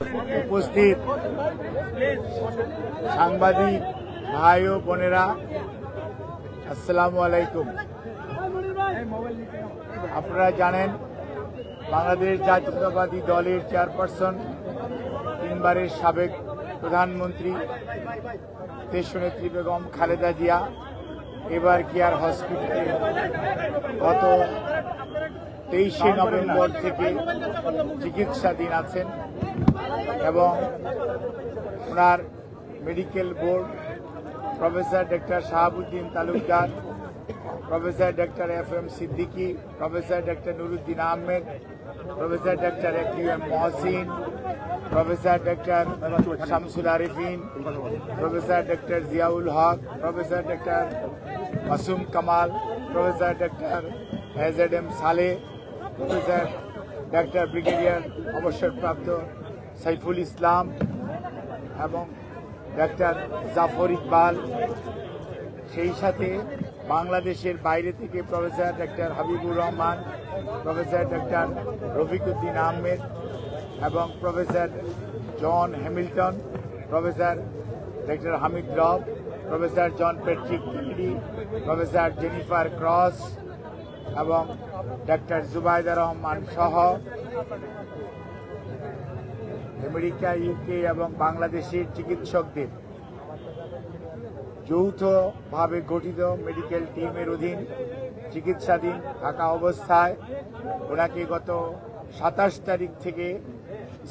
উপস্থিত সাংবাদিক ভাই ও বোনেরা, আসসালামু আলাইকুম। আপনারা জানেন, বাংলাদেশ জাতীয়তাবাদী দলের চেয়ারপারসন, তিনবারের সাবেক প্রধানমন্ত্রী দেশনেত্রী বেগম খালেদা জিয়া এবার কেয়ার হসপিটালে গত 23শে নভেম্বর থেকে চিকিৎসাধীন আছেন এবং ওনার medical board professor doctor Shahabuddin Talukdar, professor doctor FM Siddiqui, professor doctor Nuruddin Ahmed, professor doctor AQM Mohsin, professor doctor Shamsul Arifin, professor doctor Ziaul Haque, professor doctor Masum Kamal, professor doctor AZM Saleh, professor doctor brigadier অবসরপ্রাপ্ত সাইফুল ইসলাম এবং ডক্টর জাফর ইকবাল, সেই সাথে বাংলাদেশের বাইরে থেকে professor doctor Habibur Rahman, professor doctor Rafiquddin Ahmed এবং professor John Hamilton, professor doctor Hamid Rab, professor John Patrick Kennedy, professor Jennifer Cross এবং doctor Zubaida Rahman সহ আমেরিকা, ইউকে এবং বাংলাদেশের চিকিৎসকদের যৌথভাবে গঠিত মেডিকেল টিমের অধীন চিকিৎসাধীন থাকা অবস্থায় ওনাকে গত 27 তারিখ থেকে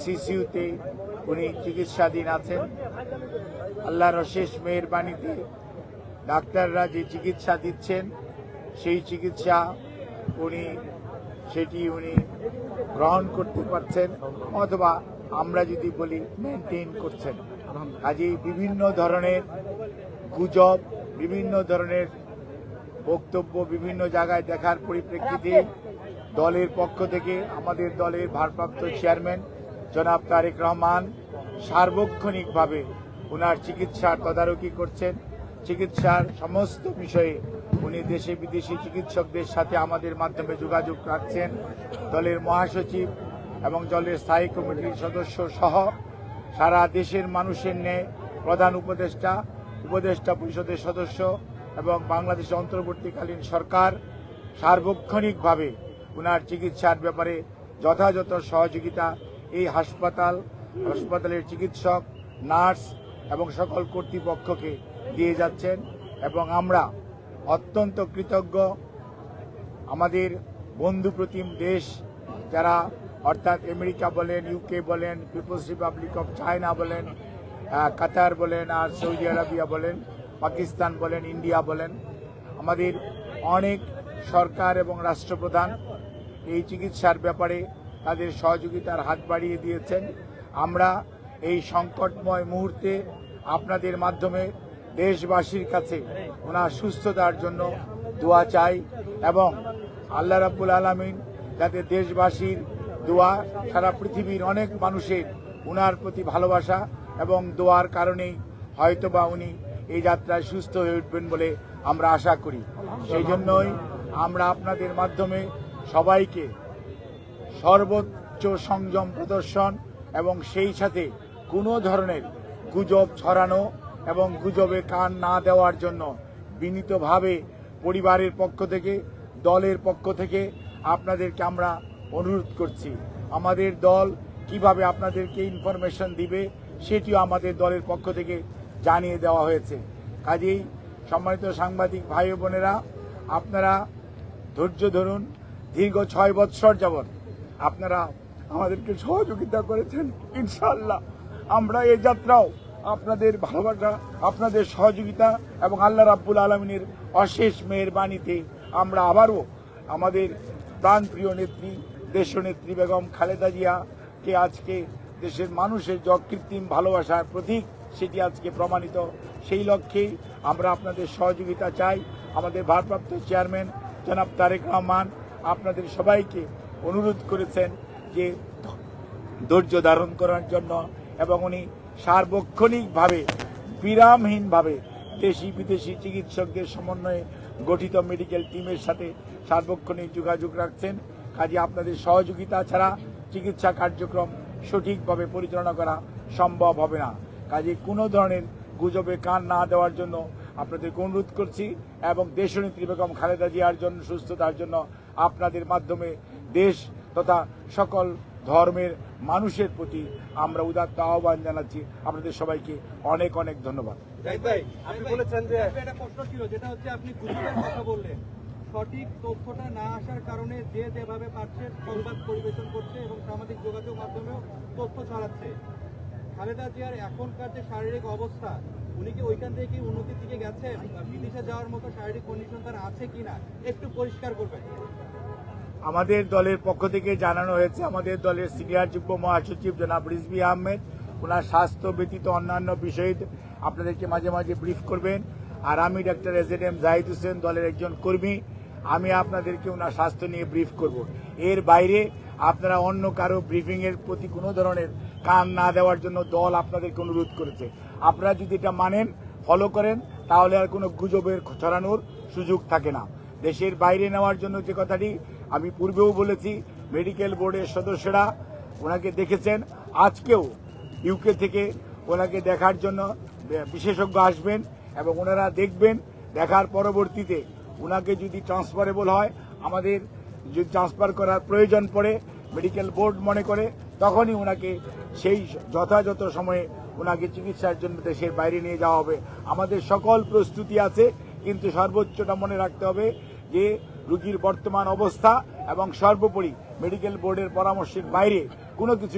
সিসিউতে উনি চিকিৎসাধীন আছেন। আল্লাহর অশেষ মেহেরবানিতে ডাক্তাররা যে চিকিৎসা দিচ্ছেন সেই চিকিৎসা সেটি উনি গ্রহণ করতে পারছেন, অথবা আমরা যদি বলি মেনটেন করছেন। কাজেই বিভিন্ন ধরনের গুজব, বিভিন্ন ধরনের বক্তব্য বিভিন্ন জায়গায় দেখার পরিপ্রেক্ষিতে দলের পক্ষ থেকে আমাদের দলের ভারপ্রাপ্ত চেয়ারম্যান জনাব তারেক রহমান সার্বক্ষণিকভাবে ওনার চিকিৎসার তদারকি করছেন। চিকিৎসার সমস্ত বিষয়ে উনি দেশে বিদেশি চিকিৎসকদের সাথে আমাদের মাধ্যমে যোগাযোগ রাখছেন। দলের মহাসচিব এবং দলের স্থায়ী কমিটির সদস্য সহ সারা দেশের মানুষের ন্যায় প্রধান উপদেষ্টা পরিষদের সদস্য এবং বাংলাদেশ অন্তর্বর্তীকালীন সরকার সার্বক্ষণিকভাবে ওনার চিকিৎসার ব্যাপারে যথাযথ সহযোগিতা এই হাসপাতালের চিকিৎসক, নার্স এবং সকল কর্তৃপক্ষকে দিয়ে যাচ্ছেন এবং আমরা অত্যন্ত কৃতজ্ঞ। আমাদের বন্ধুপ্রতিম দেশ যারা, অর্থাৎ আমেরিকা বলেন, ইউকে বলেন, পিপলস রিপাবলিক অফ চায়না বলেন, কাতার বলেন, আর সৌদি আরবিয়া বলেন, পাকিস্তান বলেন, ইন্ডিয়া বলেন, আমাদের অনেক সরকার এবং রাষ্ট্রপ্রধান এই চিকিৎসার ব্যাপারে তাদের সহযোগিতার হাত বাড়িয়ে দিয়েছেন। আমরা এই সংকটময় মুহূর্তে আপনাদের মাধ্যমে দেশবাসীর কাছে ওনার সুস্থতার জন্য দোয়া চাই এবং আল্লাহ রাব্বুল আলামিন যাতে দেশবাসীর দোয়া, সারা পৃথিবীর অনেক মানুষের ওনার প্রতি ভালোবাসা এবং দোয়ার কারণেই হয়তোবা উনি এই যাত্রায় সুস্থ হয়ে উঠবেন বলে আমরা আশা করি। সেই জন্যই আমরা আপনাদের মাধ্যমে সবাইকে সর্বোচ্চ সংযম প্রদর্শন এবং সেই সাথে কোনো ধরনের গুজব ছড়ানো এবং গুজবে কান না দেওয়ার জন্য বিনীতভাবে পরিবারের পক্ষ থেকে, দলের পক্ষ থেকে আপনাদেরকে আমরা অনুরোধ করছি। আমাদের দল কিভাবে আপনাদেরকে ইনফরমেশন দিবে সেটিও আমাদের দলের পক্ষ থেকে জানিয়ে দেওয়া হয়েছে। কাজেই সম্মানিত সাংবাদিক ভাই ও বোনেরা, আপনারা ধৈর্য ধরুন। দীর্ঘ 6 বৎসর যাবৎ আপনারা আমাদেরকে সহযোগিতা করেছেন। ইনশাআল্লাহ আমরা এই যাত্রাও আপনাদের ভালোবাসা, আপনাদের সহযোগিতা এবং আল্লাহ রাব্বুল আলামিনের অশেষ মেহেরবানিতে আমরা আবারও আমাদের প্রাণপ্রিয় নেত্রী দেশনেত্রী বেগম খালেদা জিয়াকে আজকে দেশের মানুষের যে অকৃত্রিম ভালোবাসার প্রতীক সেটি আজকে প্রমাণিত। সেই লক্ষ্যেই আমরা আপনাদের সহযোগিতা চাই। আমাদের ভারপ্রাপ্ত চেয়ারম্যান জনাব তারেক রহমান আপনাদের সবাইকে অনুরোধ করেছেন যে ধৈর্য ধারণ করার জন্য এবং উনি সার্বক্ষণিকভাবে বিরামহীনভাবে দেশি বিদেশি চিকিৎসকদের সমন্বয়ে গঠিত মেডিকেল টিমের সাথে সার্বক্ষণিক যোগাযোগ রাখছেন। কাজে আপনাদের সহযোগিতা ছাড়া চিকিৎসা কার্যক্রম সঠিকভাবে পরিচালনা করা সম্ভব হবে না। কাজে কোনো ধরনের গুজবে কান না দেওয়ার জন্য আপনাদেরকে অনুরোধ করছি এবং দেশনেত্রী বেগম খালেদা জিয়ার জন্য সুস্থতার জন্য আপনাদের মাধ্যমে দেশ তথা সকল ধর্মের মানুষের প্রতি আমরা উদাত্ত আহ্বান জানাচ্ছি। আপনাদের সবাইকে অনেক অনেক ধন্যবাদ। আপনি বলেছেন যে একটা প্রশ্ন ছিল, যেটা হচ্ছে আপনি গুজবের কথা বললেন, সঠিক তথ্যটা না আসার কারণে যে যেভাবে পারছে সংবাদ পরিবেশন করছে এবং সামাজিক যোগাযোগ মাধ্যমেও তথ্য ছড়াচ্ছে। খালেদা জিয়ার এখনকার যে শারীরিক অবস্থা, উনি কি ওইখান থেকে কি উন্নতির দিকে গেছেন? বিদেশে যাওয়ার মতো শারীরিক কন্ডিশন তার আছে কিনা একটু পরিষ্কার করবেন। আমাদের দলের পক্ষ থেকে জানানো হয়েছে, আমাদের দলের সিনিয়র যুগ্ম মহাসচিব জনাব রিজভী আহমেদ ওনার স্বাস্থ্য ব্যতীত অন্যান্য বিষয়ে আপনাদেরকে মাঝে মাঝে ব্রিফ করবেন। আর আমি ডাক্তার এজেডএম জাহিদ হোসেন, দলের একজন কর্মী, আমি আপনাদেরকে ওনার স্বাস্থ্য নিয়ে ব্রিফ করব। এর বাইরে আপনারা অন্য কারো ব্রিফিং এর প্রতি কোনো ধরনের কান না দেওয়ার জন্য দল আপনাদেরকে অনুরোধ করেছে। আপনারা যদি এটা মানেন, ফলো করেন, তাহলে আর কোনো গুজবের ছড়ানোর সুযোগ থাকে না। দেশের বাইরে নেওয়ার জন্য যে কথাটি আমি পূর্বেও বলেছি, মেডিকেল বোর্ডের সদস্যরা ওনাকে দেখেছেন। আজকেও ইউকে থেকে ওনাকে দেখার জন্য বিশেষজ্ঞ আসবেন এবং ওনারা দেখবেন। দেখার পরবর্তীতে ওনাকে যদি ট্রান্সফারেবল হয়, আমাদের যদি ট্রান্সফার করার প্রয়োজন পড়ে মেডিকেল বোর্ড মনে করে, তখনই ওনাকে সেই যথাযথ সময়ে ওনাকে চিকিৎসার জন্য দেশের বাইরে নিয়ে যাওয়া হবে। আমাদের সকল প্রস্তুতি আছে, কিন্তু সর্বোচ্চটা মনে রাখতে হবে যে রোগীর বর্তমান অবস্থা এবং সর্বোপরি মেডিকেল বোর্ডের পরামর্শের বাইরে কোনো কিছু